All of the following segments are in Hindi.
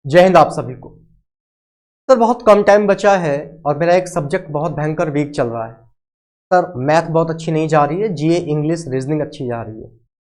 जय हिंद आप सभी को। सर बहुत कम टाइम बचा है और मेरा एक सब्जेक्ट बहुत भयंकर वीक चल रहा है। सर मैथ बहुत अच्छी नहीं जा रही है, जीए इंग्लिश रीजनिंग अच्छी जा रही है।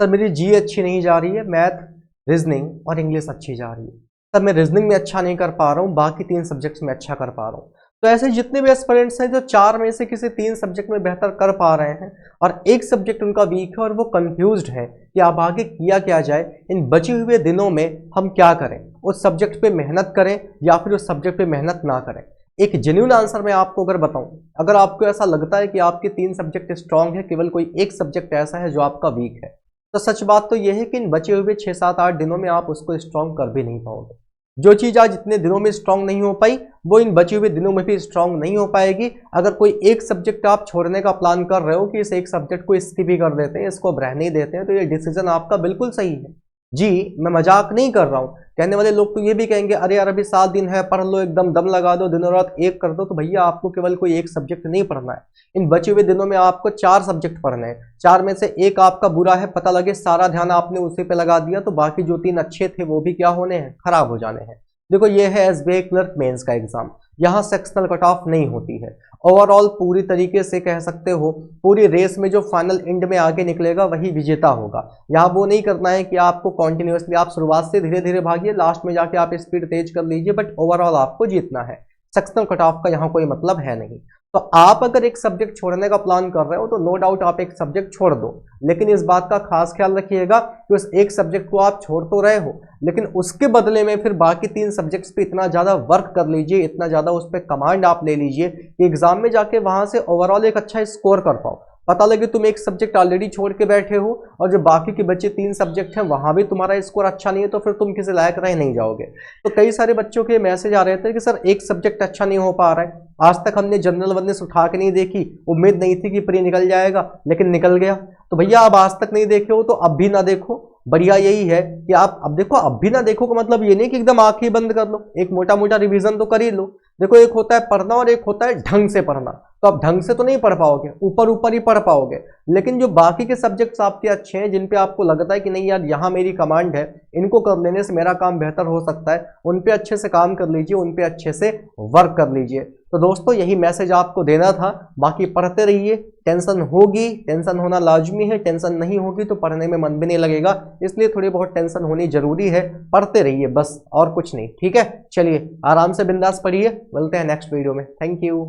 सर मेरी जीए अच्छी नहीं जा रही है, मैथ रीजनिंग और इंग्लिश अच्छी जा रही है। सर मैं रीजनिंग में अच्छा नहीं कर पा रहा हूँ, बाकी 3 सब्जेक्ट्स में अच्छा कर पा रहा हूँ। तो ऐसे जितने भी एस्पिरेंट्स हैं जो 4 में से किसी 3 सब्जेक्ट में बेहतर कर पा रहे हैं और एक सब्जेक्ट उनका वीक है और वो कंफ्यूज्ड है कि अब आगे किया क्या जाए, इन बचे हुए दिनों में हम क्या करें, उस सब्जेक्ट पे मेहनत करें या फिर उस सब्जेक्ट पे मेहनत ना करें। एक जेन्युइन आंसर मैं आपको अगर बताऊं, अगर आपको ऐसा लगता है कि आपके 3 सब्जेक्ट स्ट्रांग है, केवल कोई एक सब्जेक्ट ऐसा है जो आपका वीक है, तो सच बात तो यह है कि इन बचे हुए 6, 7, 8 दिनों में आप उसको स्ट्रांग कर भी नहीं पाओगे। जो चीज आज इतने दिनों में स्ट्रांग नहीं हो पाई वो इन बचे हुए दिनों में भी स्ट्रांग नहीं हो पाएगी। अगर कोई एक सब्जेक्ट आप छोड़ने का प्लान कर रहे हो कि इस एक सब्जेक्ट को स्किप ही कर देते हैं, इसको अब रहने ही देते हैं, तो ये डिसीजन आपका बिल्कुल सही है जी। मैं मजाक नहीं कर रहा हूँ। कहने वाले लोग तो ये भी कहेंगे अरे यार अभी 7 दिन है, पढ़ लो, एकदम दम लगा दो, दिनों रात एक कर दो। तो भैया आपको केवल कोई एक सब्जेक्ट नहीं पढ़ना है, इन बचे हुए दिनों में आपको 4 सब्जेक्ट पढ़ने हैं। 4 में से एक आपका बुरा है, पता लगे सारा ध्यान आपने उसी पे लगा दिया, तो बाकी जो 3 अच्छे थे वो भी क्या होने हैं, खराब हो जाने हैं। देखो ये है एसबीआई क्लर्क मेंस का एग्जाम, यहाँ सेक्शनल कट ऑफ नहीं होती है। ओवरऑल पूरी तरीके से कह सकते हो पूरी रेस में जो फाइनल एंड में आगे निकलेगा वही विजेता होगा। यहाँ वो नहीं करना है कि आपको कॉन्टिन्यूसली आप शुरुआत से धीरे धीरे भागिए, लास्ट में जाके आप स्पीड तेज कर लीजिए, बट ओवरऑल आपको जीतना है। सेक्शनल कट ऑफ का यहाँ कोई मतलब है नहीं। तो आप अगर एक सब्जेक्ट छोड़ने का प्लान कर रहे हो तो नो डाउट आप एक सब्जेक्ट छोड़ दो, लेकिन इस बात का खास ख्याल रखिएगा कि उस एक सब्जेक्ट को आप छोड़ तो रहे हो, लेकिन उसके बदले में फिर बाकी 3 सब्जेक्ट्स पे इतना ज्यादा वर्क कर लीजिए, इतना ज्यादा उस पर कमांड आप ले लीजिए कि एग्जाम में जाके वहां से ओवरऑल एक अच्छा स्कोर कर पाओ। पता लगे तुम एक सब्जेक्ट ऑलरेडी छोड़ के बैठे हो और जो बाकी के बच्चे 3 सब्जेक्ट हैं वहां भी तुम्हारा स्कोर अच्छा नहीं है, तो फिर तुम किसी लायक रह नहीं जाओगे। तो कई सारे बच्चों के मैसेज आ रहे थे कि सर एक सब्जेक्ट अच्छा नहीं हो पा रहा है, आज तक हमने जनरल अवेयरनेस उठा के नहीं देखी, उम्मीद नहीं थी कि प्री निकल जाएगा लेकिन निकल गया। तो भैया अब आज तक नहीं देखे हो तो अब भी ना देखो, बढ़िया यही है कि आप अब देखो। अब भी ना देखो का मतलब ये नहीं कि एकदम आंखें बंद कर लो, एक मोटा मोटा रिवीजन तो कर ही लो। देखो एक होता है पढ़ना और एक होता है ढंग से पढ़ना। तो आप ढंग से तो नहीं पढ़ पाओगे, ऊपर ऊपर ही पढ़ पाओगे, लेकिन जो बाकी के सब्जेक्ट्स आपके अच्छे हैं, जिन पे आपको लगता है कि नहीं यार यहाँ मेरी कमांड है, इनको कर लेने से मेरा काम बेहतर हो सकता है, उन पे अच्छे से काम कर लीजिए, उन पे अच्छे से वर्क कर लीजिए। तो दोस्तों यही मैसेज आपको देना था। बाकी पढ़ते रहिए, टेंशन होगी, टेंशन होना लाजमी है, टेंशन नहीं होगी तो पढ़ने में मन भी नहीं लगेगा, इसलिए थोड़ी बहुत टेंशन होनी जरूरी है। पढ़ते रहिए बस, और कुछ नहीं, ठीक है। चलिए आराम से बिंदास पढ़िए, मिलते हैं नेक्स्ट वीडियो में। Thank you.